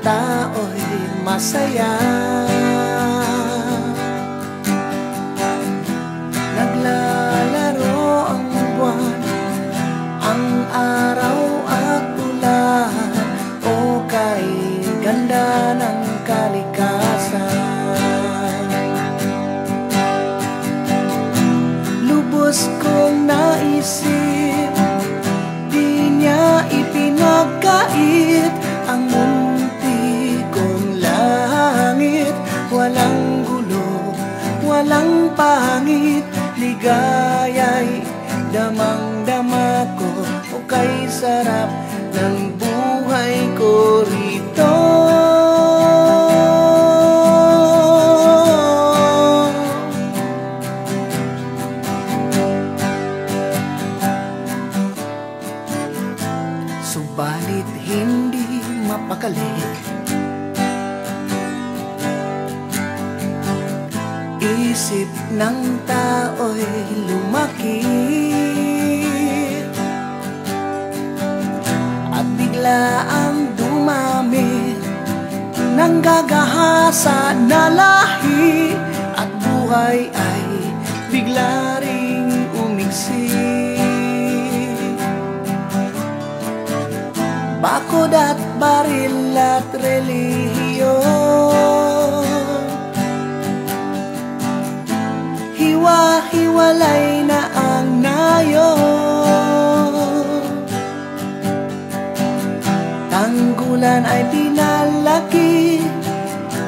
tao'y masaya. Naglalaro ang buwan, ang araw at ulan, o kay ganda ng kalikasan. Lubos kong naisip, di niya ipinagkait ang munti kong langit. Walang gulo, walang pangit, ligaya'y damang-dama ko, o kay sarap ng buhay ko rito. Subalit hindi mapakali, isip ng tao'y lumaki, at bigla ang dumami ng gagahasa na lahi, at buhay ay bigla ring umigsi. Bakod at baril at relihiyon, hiwa-hiwalay na ang nayon. Tanggulan ay pinalaki,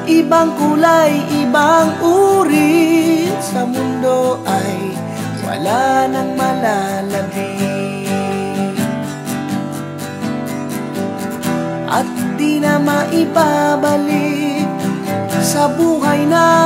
ibang kulay, ibang uri, sa mundo ay wala nang malalabi. At di na maibabalik sa buhay na